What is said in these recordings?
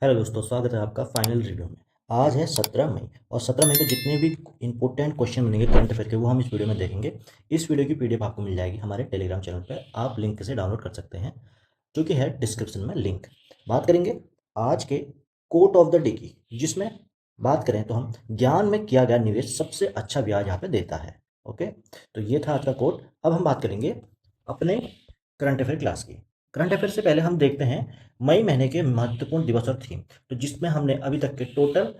Hello दोस्तों, स्वागत है आपका फाइनल रिव्यू में। आज है 17 मई और 17 मई को जितने भी इंपॉर्टेंट क्वेश्चन बनेंगे करंट अफेयर के वो हम इस वीडियो में देखेंगे। इस वीडियो की पीडीएफ आपको मिल जाएगी हमारे टेलीग्राम चैनल पर, आप लिंक से डाउनलोड कर सकते हैं जो कि है डिस्क्रिप्शन में लिंक। बात करेंगे आज के कोट ऑफ द डे की, जिसमें बात करें तो हम ज्ञान में किया गया निवेश सबसे अच्छा ब्याज यहाँ पे देता है। ओके, तो ये था आज का कोट। अब हम बात करेंगे अपने करंट अफेयर क्लास की। करंट अफेयर से पहले हम देखते हैं मई महीने के महत्वपूर्ण दिवस और थीम, तो जिसमें हमने अभी तक के टोटल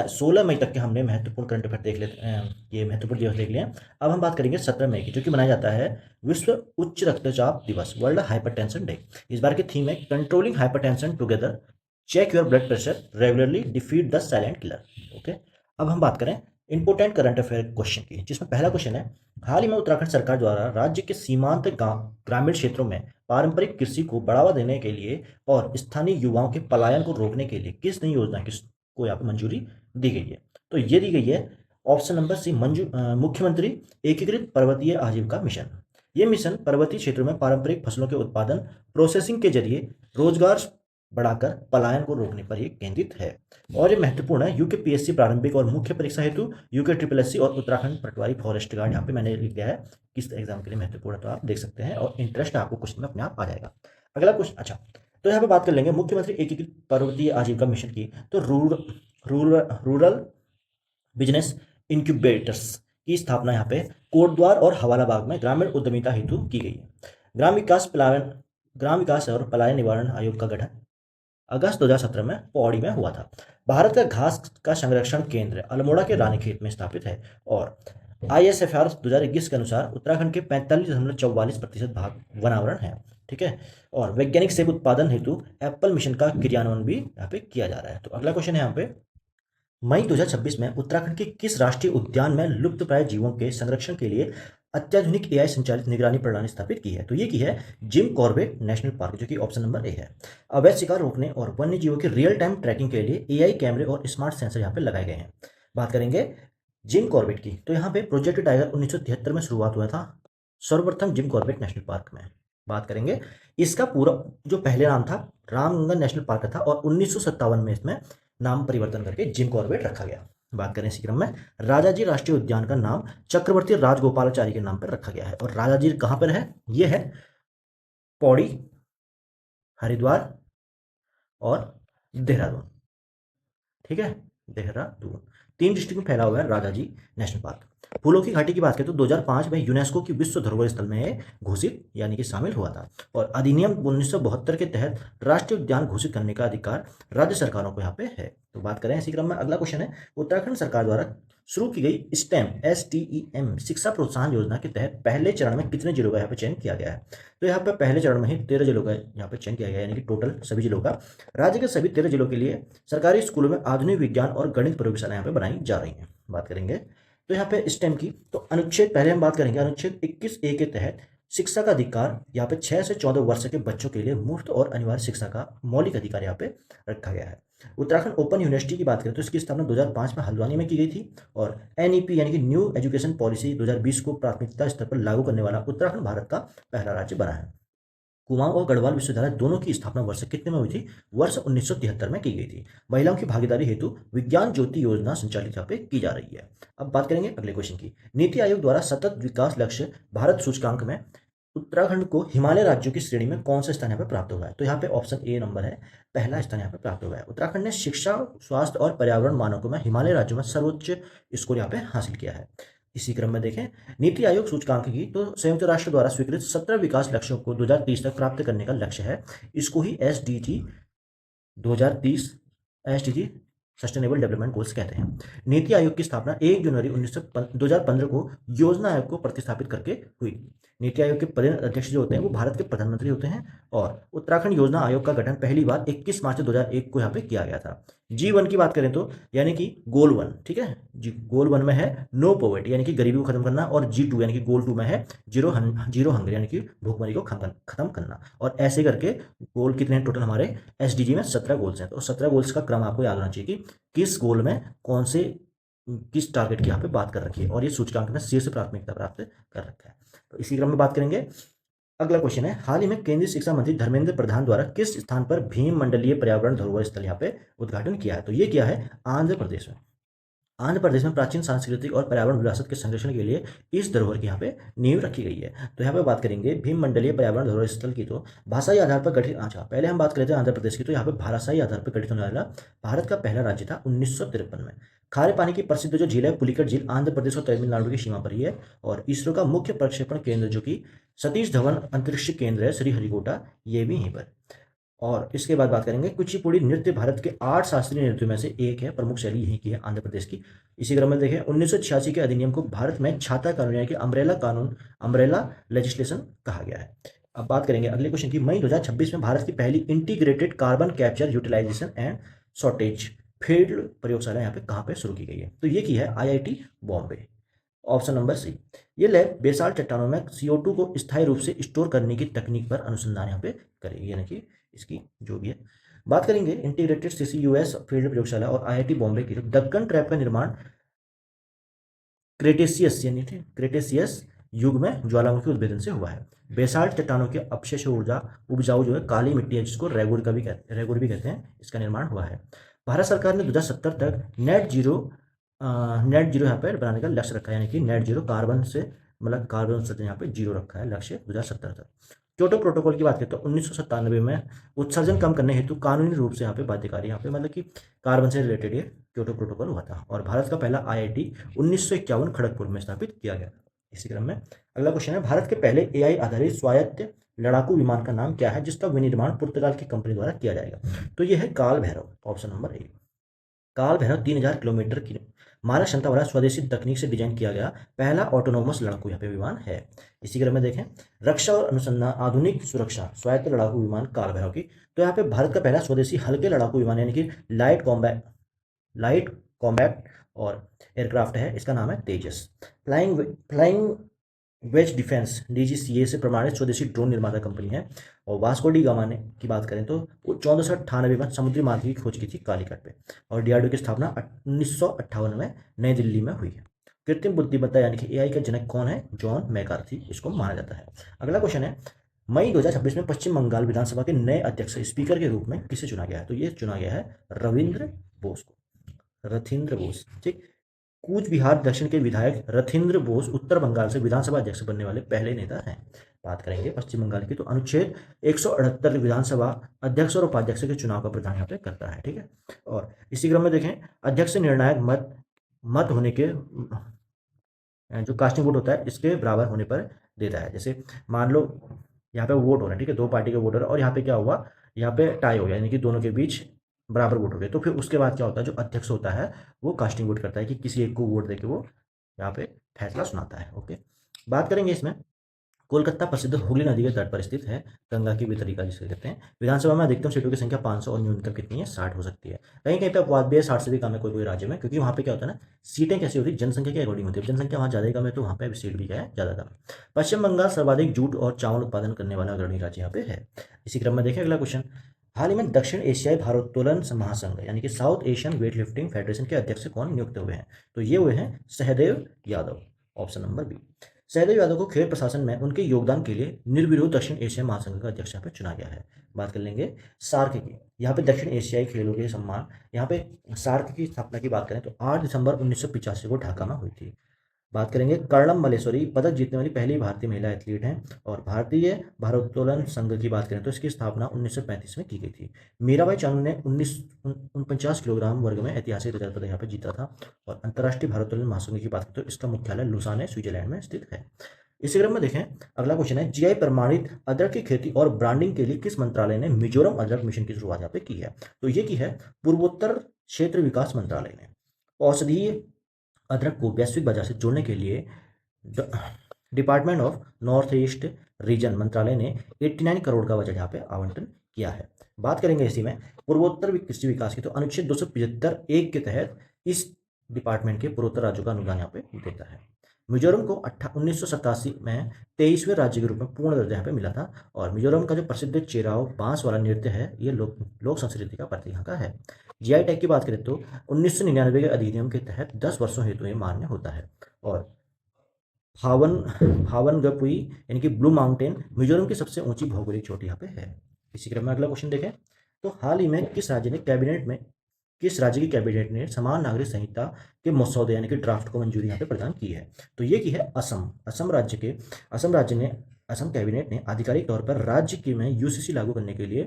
16 मई तक के हमने महत्वपूर्ण करंट अफेयर देख लेते हैं, ये महत्वपूर्ण दिवस देख लिए हैं। अब हम बात करेंगे 17 मई की, जो कि मनाया जाता है विश्व उच्च रक्तचाप दिवस, वर्ल्ड हाइपरटेंशन डे। इस बार की थीम है controlling hypertension together, check your blood pressure regularly, defeat the silent killer. Okay, अब हम बात करें इंपोर्टेंट करंट अफेयर क्वेश्चन की, जिसमें पहला क्वेश्चन है हाल ही में उत्तराखंड सरकार द्वारा राज्य के सीमांत ग्रामीण क्षेत्रों में पारंपरिक कृषि को बढ़ावा देने के लिए और स्थानीय युवाओं के पलायन को रोकने के लिए किस नई योजना को यहाँ पे मंजूरी दी गई है? तो ये दी गई है ऑप्शन नंबर सी, मुख्यमंत्री एकीकृत पर्वतीय आजीविका मिशन। ये मिशन पर्वतीय क्षेत्रों में पारंपरिक फसलों के उत्पादन प्रोसेसिंग के जरिए रोजगार बढ़ाकर पलायन को रोकने पर ये केंद्रित है। और ये महत्वपूर्ण है यूके प्रारंभिक और मुख्य परीक्षा हेतु, यूके और उत्तराखंड पटवारी फॉरेस्ट गार्ड, यहाँ पे मैंने लिख दिया है किस एग्जाम के लिए महत्वपूर्ण है, तो आप देख सकते हैं और इंटरेस्ट आपको क्वेश्चन में अपने आप आ जाएगा। अगला क्वेश्चन, अच्छा, तो यहाँ पे बात कर लेंगे मुख्यमंत्री एकीकृत पर्वतीय आजीविका मिशन की। तो रूरल बिजनेस इंक्यूबेटर्स की स्थापना यहाँ पे कोटद्वार और हवाला बाग में ग्रामीण उद्यमिता हेतु की गई है। ग्राम विकास और पलायन निवारण आयोग का गठन अगस्त 2017 में पौड़ी में हुआ था। भारत का घास का संरक्षण केंद्र अल्मोड़ा के रानीखेत में स्थापित है और ISFR 2021 के अनुसार उत्तराखंड के 45.44% भाग वनावरण है। ठीक है, और वैज्ञानिक सेब उत्पादन हेतु एप्पल मिशन का क्रियान्वयन भी यहाँ पे किया जा रहा है। तो अगला क्वेश्चन है यहाँ पे, मई 2026 में उत्तराखंड के किस राष्ट्रीय उद्यान में लुप्तप्राय जीवों के संरक्षण के लिए अत्याधुनिक AI संचालित निगरानी प्रणाली स्थापित की है? तो ये की है जिम कॉर्बेट नेशनल पार्क, जो कि ऑप्शन नंबर ए है। अवैध शिकार रोकने और वन्य जीवों की रियल टाइम ट्रैकिंग के लिए AI कैमरे और स्मार्ट सेंसर यहाँ पे लगाए गए हैं। बात करेंगे जिम कॉर्बेट की, तो यहाँ पे प्रोजेक्ट टाइगर 1973 में शुरुआत हुआ था सर्वप्रथम जिम कॉर्बेट नेशनल पार्क में। बात करेंगे इसका पूरा जो पहले नाम था रामगंगा नेशनल पार्क था और 1957 में इसमें नाम परिवर्तन करके जिम कॉर्बेट रखा गया। बात करें इसी क्रम में, राजाजी राष्ट्रीय उद्यान का नाम चक्रवर्ती राजगोपालाचारी के नाम पर रखा गया है और राजाजी कहाँ पर है? ये है पौड़ी, हरिद्वार और देहरादून। ठीक है, देहरादून, 3 डिस्ट्रिक्ट में फैला हुआ है राजाजी नेशनल पार्क। फूलों की घाटी की बात करें तो 2005 में यूनेस्को की विश्व धरोहर स्थल में घोषित यानी कि शामिल हुआ था और अधिनियम 1972 के तहत राष्ट्रीय उद्यान घोषित करने का अधिकार राज्य सरकारों को यहाँ पे है। तो बात करें इसी क्रम में, अगला क्वेश्चन है उत्तराखंड सरकार द्वारा शुरू की गई STEM शिक्षा प्रोत्साहन योजना के तहत पहले चरण में कितने जिलों का यहाँ पे चयन किया गया है? तो यहाँ पे पहले चरण में ही 13 जिलों का यहाँ पे चयन किया गया है, यानी कि टोटल सभी जिलों का। राज्य के सभी 13 जिलों के लिए सरकारी स्कूलों में आधुनिक विज्ञान और गणित प्रयोगशाला यहाँ पे बनाई जा रही हैं। बात करेंगे तो यहाँ पे स्टेम की, तो अनुच्छेद, पहले हम बात करेंगे अनुच्छेद 21A के तहत शिक्षा का अधिकार यहाँ पे 6 से 14 वर्ष के बच्चों के लिए मुफ्त और अनिवार्य शिक्षा का मौलिक अधिकार यहाँ पे रखा गया है। उत्तराखंड ओपन यूनिवर्सिटी की बात करें तो इसकी स्थापना 2005 में हल्द्वानी में की गई थी और NEP यानी कि न्यू एजुकेशन पॉलिसी 2020 को प्राथमिकता स्तर पर लागू करने वाला उत्तराखंड भारत का पहला राज्य बना है। कुमाऊं और गढ़वाल विश्वविद्यालय दोनों की स्थापना वर्ष कितने में हुई थी? वर्ष 1973 में की गई थी। महिलाओं की भागीदारी हेतु विज्ञान ज्योति योजना संचालित यहाँ पे की जा रही है। अब बात करेंगे अगले क्वेश्चन की, नीति आयोग द्वारा सतत विकास लक्ष्य भारत सूचकांक में उत्तराखंड को हिमालय राज्यों की श्रेणी में कौन सा स्थान यहाँ पे प्राप्त हुआ है? तो यहाँ पे ऑप्शन ए नंबर है, पहला स्थान यहाँ पे प्राप्त हुआ है। उत्तराखंड ने शिक्षा, स्वास्थ्य और पर्यावरण मानकों में हिमालय राज्यों में सर्वोच्च स्कोर यहाँ पे हासिल किया है। इसी क्रम में देखें नीति आयोग सूचकांक की, तो संयुक्त राष्ट्र द्वारा स्वीकृत 17 विकास लक्ष्यों को 2030 तक प्राप्त करने का लक्ष्य है। इसको ही SDG 2030 SDG sustainable development goals कहते हैं। नीति आयोग की स्थापना 1 जनवरी 2015 को योजना आयोग को प्रतिस्थापित करके हुई। नीति आयोग के प्रधान अध्यक्ष जो होते हैं वो भारत के प्रधानमंत्री होते हैं और उत्तराखंड योजना आयोग का गठन पहली बार 21 मार्च 2001 को यहाँ पे किया गया था। G1 की बात करें तो यानी कि गोल 1, ठीक है जी, गोल 1 में है नो पॉवर्टी यानी कि गरीबी को खत्म करना और G2 यानी कि गोल 2 में है जीरो हंगर यानी कि भूखमरी को खत्म करना। और ऐसे करके गोल कितने टोटल हमारे SDG में 17 गोल्स हैं। तो 17 गोल्स का क्रम आपको याद होना चाहिए कि किस गोल में कौन से किस टारगेट की यहाँ पे बात कर रखी है और ये सूचकांक में शीर्ष प्राथमिकता प्राप्त कर रखा है। तो इसी क्रम में बात करेंगे अगला क्वेश्चन है, हाल ही में केंद्रीय शिक्षा मंत्री धर्मेंद्र प्रधान द्वारा किस स्थान पर भीम मंडलीय पर्यावरण धरोहर स्थल यहाँ पे उद्घाटन किया है? तो ये किया है आंध्र प्रदेश में। आंध्र प्रदेश में प्राचीन सांस्कृतिक और पर्यावरण विरासत के संरक्षण के लिए इस धरोहर की यहाँ पे नींव रखी गई है। तो यहाँ पे बात करेंगे भीम मंडलीय पर्यावरण धरोहर स्थल की, तो भाषाई आधार पर गठित, अच्छा पहले हम बात करते हैं आंध्र प्रदेश की, तो यहाँ पे भाषाई आधार पर गठित होने वाला भारत का पहला राज्य था 1953 में। खारे पानी की प्रसिद्ध जो झील है पुलिकट झील, आंध्र प्रदेश और तमिलनाडु की सीमा पर ही है। और इसरो का मुख्य प्रक्षेपण केंद्र जो कि सतीश धवन अंतरिक्ष केंद्र है श्रीहरिकोटा, ये भी यहीं पर। और इसके बाद बात करेंगे कुचिपुड़ी नृत्य भारत के 8 शास्त्रीय नृत्यों में से एक है, प्रमुख शैली यहीं की है आंध्र प्रदेश की। इसी क्रम में देखें 1986 के अधिनियम को भारत में छाता कानून यानी कि अम्ब्रेला कानून, अम्ब्रेला लेजिस्लेशन कहा गया है। अब बात करेंगे अगले क्वेश्चन की, मई 2026 में भारत की पहली integrated carbon capture utilisation and shortage field प्रयोगशाला यहाँ पे कहाँ पे शुरू की गई है? तो ये की है IIT Bombay, option number C. ये लैब बेसाल्ट चट्टानों में CO2 को स्थायी रूप से स्टोर करने की तकनीक पर अनुसंधान यहाँ पे करेगी, यानी कि इसकी जो भी है। बात करेंगे इंटीग्रेटेड CCUS फील्ड प्रयोगशाला और IIT बॉम्बे की, तो दक्कन ट्रैप का निर्माण क्रेटेशियस यानी कि क्रेटेशियस युग में ज्वालामुखी उद्भेदन से हुआ है। बेसाल्ट चट्टानों के अपशेष ऊर्जा उपजाऊ जो है काली मिट्टी है, जिसको रेगुर भी कहते हैं, इसका निर्माण हुआ है। भारत सरकार ने 2070 तक नेट जीरो यहाँ पे बनाने का लक्ष्य रखा है, यानी कि नेट जीरो कार्बन से, मतलब कार्बन उत्सर्जन यहाँ पे जीरो रखा है लक्ष्य 2070 तक। क्योटो प्रोटोकॉल की बात करें तो 1997 में उत्सर्जन कम करने हेतु कानूनी रूप से यहाँ पे बाध्यकारी, यहाँ पे मतलब कि कार्बन से रिलेटेड ये क्योटो प्रोटोकॉल हुआ था। और भारत का पहला IIT 1951 खड़गपुर में स्थापित किया गया। इसी क्रम में अगला क्वेश्चन है, भारत के पहले AI आधारित स्वायत्त लड़ाकू विमान का नाम क्या है, जिसका विनिर्माण पुर्तगाल की कंपनी द्वारा किया जाएगा? तो यह है काल भैरव, ऑप्शन नंबर ए। काल भैरव 3000 किलोमीटर की मारक क्षमता वाला स्वदेशी तकनीक से डिजाइन किया गया पहला ऑटोनोमस लड़ाकू यहाँ पे विमान है। इसी क्रम में देखें रक्षा और अनुसंधान आधुनिक सुरक्षा स्वायत्त लड़ाकू विमान काल भैरव की, तो यहाँ पे भारत का पहला स्वदेशी हल्के लड़ाकू विमान यानी कि लाइट कॉम्बैट और एयरक्राफ्ट है, इसका नाम है तेजस। फ्लाइंग वेज डिफेंस DGCA से प्रमाणित स्वदेशी ड्रोन निर्माता कंपनी है। और वास्को डी गामा ने की बात करें तो 1498 में समुद्री मार्ग की खोज की थी कालीकट पे। और DRDO की स्थापना 1958 में नई दिल्ली में हुई है। कृत्रिम बुद्धिमत्ता यानी कि AI का जनक कौन है? जॉन मैकार्थी, इसको माना जाता है। अगला क्वेश्चन है, मई 2026 में पश्चिम बंगाल विधानसभा के नए अध्यक्ष स्पीकर के रूप में किसे चुना गया है? तो ये चुना गया है रविंद्र बोस को, रथिंद्र बोस, ठीक। कूच बिहार दक्षिण के विधायक रथिंद्र बोस उत्तर बंगाल से विधानसभा अध्यक्ष बनने वाले पहले नेता हैं। बात करेंगे पश्चिम बंगाल की, तो अनुच्छेद 178 विधानसभा अध्यक्ष और उपाध्यक्ष के चुनाव का प्रधान यहाँ पे करता है, ठीक है। और इसी क्रम में देखें अध्यक्ष निर्णायक मत होने के जो कास्टिंग वोट होता है इसके बराबर होने पर देता है। जैसे मान लो यहाँ पे वोट हो रहा है, ठीक है, दो पार्टी के वोट हो रहा है और यहाँ पे क्या हुआ, यहाँ पे टाई हो गया, यानी कि दोनों के बीच बराबर वोट हो गए, तो फिर उसके बाद क्या होता है, जो अध्यक्ष होता है वो कास्टिंग वोट करता है कि किसी एक को वोट देके वो यहाँ पे फैसला सुनाता है। ओके, बात करेंगे इसमें कोलकाता प्रसिद्ध हुगली नदी के तट पर स्थित है, गंगा की वितरिका जिसे कहते हैं। विधानसभा में अधिकतम सीटों की संख्या 500 और न्यूनतम कितनी है? 60 हो सकती है। कहीं कहीं पे अपवाद भी है, 60 से भी कम है कोई कोई राज्य में, क्योंकि वहाँ पे क्या होता है ना, सीटें कैसी होती है जनसंख्या के अकॉर्डिंग होती है। जनसंख्या वहाँ ज़्यादा कम है तो वहाँ पे सीट भी क्या है, ज़्यादा कम है। पश्चिम बंगाल सर्वाधिक जूट और चावल उत्पादन करने वाला अग्रणी राज्य यहाँ पे है। इसी क्रम में देखें अगला क्वेश्चन, हाल ही में दक्षिण एशियाई भारोत्तोलन महासंघ यानी कि south Asian weight lifting federation के अध्यक्ष कौन नियुक्त हुए हैं? तो ये हुए हैं Sahdev Yadav, option number B. Sahdev Yadav को खेल प्रशासन में उनके योगदान के लिए निर्विरोध दक्षिण एशिया महासंघ का अध्यक्ष यहाँ पे चुना गया है। बात कर लेंगे सार्क की, यहाँ पे दक्षिण एशियाई खेलों के सम्मान, यहाँ पे सार्क की स्थापना की बात करें तो 8 दिसंबर 1985 को ढाका में हुई थी। बात करेंगे कर्णम मल्लेश्वरी पदक जीतने वाली पहली भारतीय महिला एथलीट हैं। और भारतीय भारोत्तोलन संघ की बात करें तो इसकी स्थापना 1935 में की गई थी। मीराबाई चानू ने 49 किलोग्राम वर्ग में ऐतिहासिक रजत पदक यहाँ पे जीता था। और अंतर्राष्ट्रीय भारोत्तोलन महासंघ की बात करें तो इसका मुख्यालय लुसाने स्विट्जरलैंड में स्थित है। इसी क्रम में देखें अगला क्वेश्चन है, GI प्रमाणित अदरक की खेती और ब्रांडिंग के लिए किस मंत्रालय ने मिजोरम अदरक मिशन की शुरुआत यहाँ पे की है? तो ये की है पूर्वोत्तर क्षेत्र विकास मंत्रालय ने। औषधीय अदरक को वैश्विक बाजार से जोड़ने के लिए department of north east region मंत्रालय ने 89 करोड़ का बजट यहाँ पे आवंटन किया है। बात करेंगे इसी में पूर्वोत्तर कृषि विकास की, तो अनुच्छेद 275(1) के तहत इस डिपार्टमेंट के पूर्वोत्तर राज्यों का अनुदान यहाँ पे देता है। मिजोरम को 1987 में 23वें राज्य के रूप में पूर्ण दर्जा यहाँ पे मिला था। और मिजोरम का जो प्रसिद्ध चेराव बांस वाला नृत्य है ये लोक संस्कृति का प्रतीक यहाँ का है। GI टैग की बात करें तो 1999 के अधिनियम के तहत 10 वर्षों हेतु ये मान्य होता है। और हावन हावनगपुई यानी कि ब्लू माउंटेन मिजोरम की सबसे ऊंची भौगोलिक चोटी यहाँ पे है। इसी क्रम में अगला क्वेश्चन देखें, तो हाल ही में किस राज्य की कैबिनेट ने समान नागरिक संहिता के मसौदे यानी कि ड्राफ्ट को मंजूरी यहाँ पे प्रदान की है? तो ये की है असम। असम कैबिनेट ने आधिकारिक तौर पर राज्य की में यूसीसी लागू करने के लिए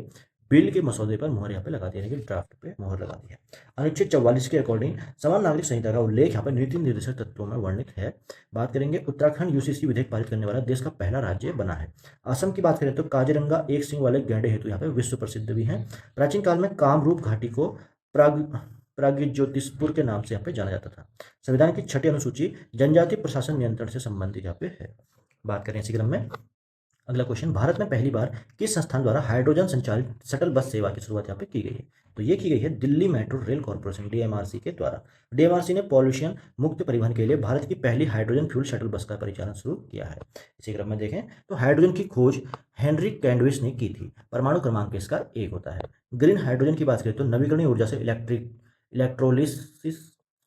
बिल के मसौदे पर मोहर यहाँ पे लगा दी, यानी कि ड्राफ्ट पे मोहर लगा दी है। अनुच्छेद 44 के अकॉर्डिंग समान नागरिक संहिता का उल्लेख यहाँ पर नीति निर्देशक तत्वों में वर्णित है। बात करेंगे, उत्तराखंड यूसीसी विधेयक पारित करने वाला देश का पहला राज्य बना है। असम की बात करें तो काजीरंगा एक सिंह वाले गैंडे हेतु यहाँ पे विश्व प्रसिद्ध भी है। प्राचीन काल में कामरूप घाटी को प्राग प्रागज्योतिषपुर के नाम से यहाँ पे जाना जाता था। संविधान की 6ठी अनुसूची जनजातीय प्रशासन नियंत्रण से संबंधित यहाँ पे है। बात करें इसी क्रम में, अगला क्वेश्चन, भारत में पहली बार किस संस्थान द्वारा हाइड्रोजन संचालित शटल बस सेवा की शुरुआत यहाँ पे की गई है? तो ये की गई है Delhi metro rail corporation DMRC के द्वारा। डीएमआरसी ने पॉल्यूशन मुक्त परिवहन के लिए भारत की पहली हाइड्रोजन फ्यूल शटल बस का परिचालन शुरू किया है। इसी क्रम में देखें तो हाइड्रोजन की खोज हेनरी कैंडविच ने की थी। परमाणु क्रमांक इसका 1 होता है। ग्रीन हाइड्रोजन की बात करें तो नवीकरणीय ऊर्जा से इलेक्ट्रोलिसिस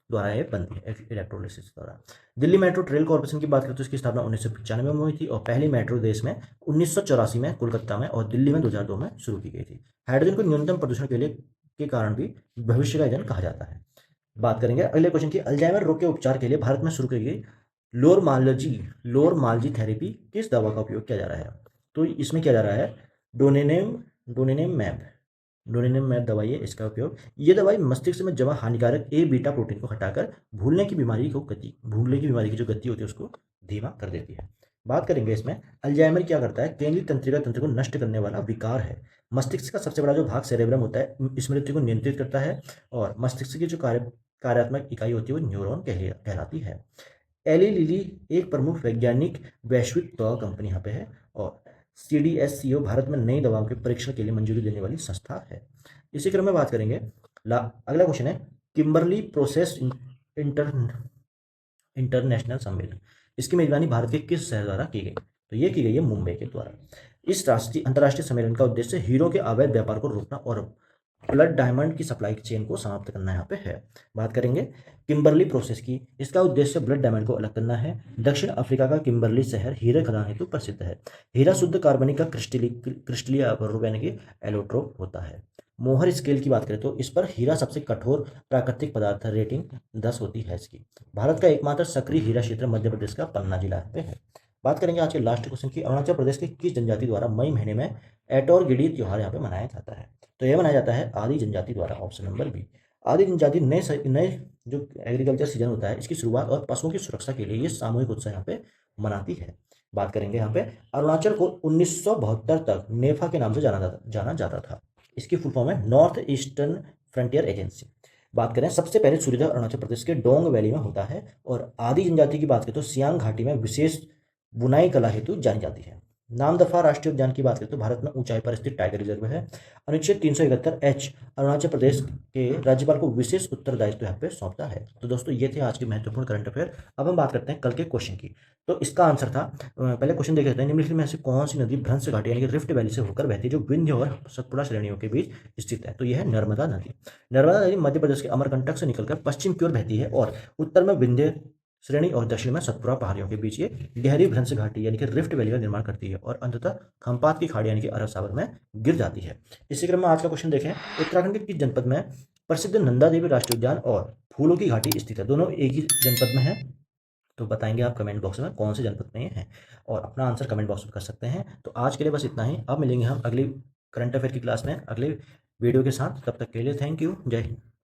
द्वारा ये बनती है, इलेक्ट्रोलिसिस द्वारा। दिल्ली मेट्रो रेल कॉर्पोरेशन की बात करें तो इसकी स्थापना 1995 में हुई थी और पहली मेट्रो देश में 1984 में कोलकाता में और दिल्ली में 2002 में शुरू की गई थी। हाइड्रोजन को न्यूनतम प्रदूषण के कारण भी भविष्य का ईंधन कहा जाता है। बात करेंगे अगले क्वेश्चन की, अल्जाइमर रोग के उपचार के लिए भारत में शुरू की गई लोरमालजी थेरेपी किस दवा का उपयोग किया जा रहा है? तो इसमें किया जा रहा है डोनेनेमैब दवाई है इसका उपयोग। ये दवाई मस्तिष्क में जमा हानिकारक ए बीटा प्रोटीन को हटाकर भूलने की बीमारी की जो गति होती है उसको धीमा कर देती है। बात करेंगे इसमें, अल्जाइमर क्या करता है? केंद्रीय तंत्रिका तंत्र को नष्ट करने वाला विकार है। मस्तिष्क का सबसे बड़ा जो भाग सेरेब्रम होता है स्मृति को नियंत्रित करता है और मस्तिष्क की जो कार्यात्मक इकाई होती है वो न्यूरॉन कहलाती है। एली लिली एक प्रमुख वैज्ञानिक वैश्विक दवा कंपनी यहाँ पे है और CDSCO भारत में नई दवाओं के परीक्षण के लिए मंजूरी देने वाली संस्था है। इसी क्रम में बात करेंगे, अगला क्वेश्चन है, किम्बरली प्रोसेस इंटरनेशनल सम्मेलन, इसकी मेजबानी भारत के किस शहर द्वारा की गई? तो ये की गई है मुंबई के द्वारा। इस अंतर्राष्ट्रीय सम्मेलन का उद्देश्य हीरो के अवैध व्यापार को रोकना और ब्लड डायमंड की सप्लाई चेन को समाप्त करना यहाँ पे है। बात करेंगे किम्बरली प्रोसेस की, इसका उद्देश्य ब्लड डायमंड को अलग करना है। दक्षिण अफ्रीका का किम्बरली शहर हीरे खदान हेतु प्रसिद्ध है। हीरा शुद्ध कार्बनिक का क्रिस्टलीय अपरूप यानी कि एलोट्रोप होता है। मोहर स्केल की बात करें तो इस पर हीरा सबसे कठोर प्राकृतिक पदार्थ है, रेटिंग 10 होती है इसकी। भारत का एकमात्र सक्रिय हीरा क्षेत्र मध्य प्रदेश का पन्ना जिला पे है। बात करेंगे आज के लास्ट क्वेश्चन की, अरुणाचल प्रदेश के किस जनजाति द्वारा मई महीने में एटोर गिडी त्योहार यहाँ पे मनाया जाता है? तो यह मनाया जाता है आदि जनजाति द्वारा, ऑप्शन नंबर बी। आदि जनजाति नए जो एग्रीकल्चर सीजन होता है इसकी शुरुआत और पशुओं की सुरक्षा के लिए ये सामूहिक उत्सव यहाँ पे मनाती है। बात करेंगे यहाँ पे, अरुणाचल को 1972 तक नेफा के नाम से जाना जाता था। इसकी फुल फॉर्म है नॉर्थ ईस्टर्न फ्रंटियर एजेंसी। बात करें, सबसे पहले सूर्योदय अरुणाचल प्रदेश के डोंग वैली में होता है और आदि जनजाति की बात करें तो सियांग घाटी में विशेष बुनाई कला हेतु जानी जाती है। नामदफा राष्ट्रीय उद्यान की बात करें तो भारत में ऊंचाई पर स्थित टाइगर रिजर्व है। अनुच्छेद 371H अरुणाचल प्रदेश के राज्यपाल को विशेष उत्तरदायित्व यहाँ पे सौंपता है। तो दोस्तों ये थे आज के महत्वपूर्ण करंट अफेयर। अब हम बात करते हैं कल के क्वेश्चन की। तो इसका आंसर था, पहले क्वेश्चन देख लेते हैं, निम्नलिखित में से कौन सी नदी भ्रंश घाटी यानी कि रिफ्ट वैली से होकर बहती है जो विंध्य और सतपुड़ा श्रेणियों के बीच स्थित है? तो यह है नर्मदा नदी। नर्मदा नदी मध्य प्रदेश के अमरकंटक से निकलकर पश्चिम की ओर बहती है और उत्तर में विंध्य श्रेणी और दक्षिण में सतपुड़ा पहाड़ियों के बीच ये गहरी भ्रंश घाटी यानी कि रिफ्ट वैली का निर्माण करती है और अंततः खंपात की खाड़ी यानी कि अरब सागर में गिर जाती है। इसी क्रम में आज का क्वेश्चन देखें, उत्तराखंड के किस जनपद में प्रसिद्ध नंदा देवी राष्ट्रीय उद्यान और फूलों की घाटी स्थित है? दोनों एक ही जनपद में है, तो बताएंगे आप कमेंट बॉक्स में कौन से जनपद में ये है और अपना आंसर कमेंट बॉक्स में कर सकते हैं। तो आज के लिए बस इतना ही, अब मिलेंगे हम अगली करंट अफेयर की क्लास में अगले वीडियो के साथ। तब तक के लिए थैंक यू, जय हिंद।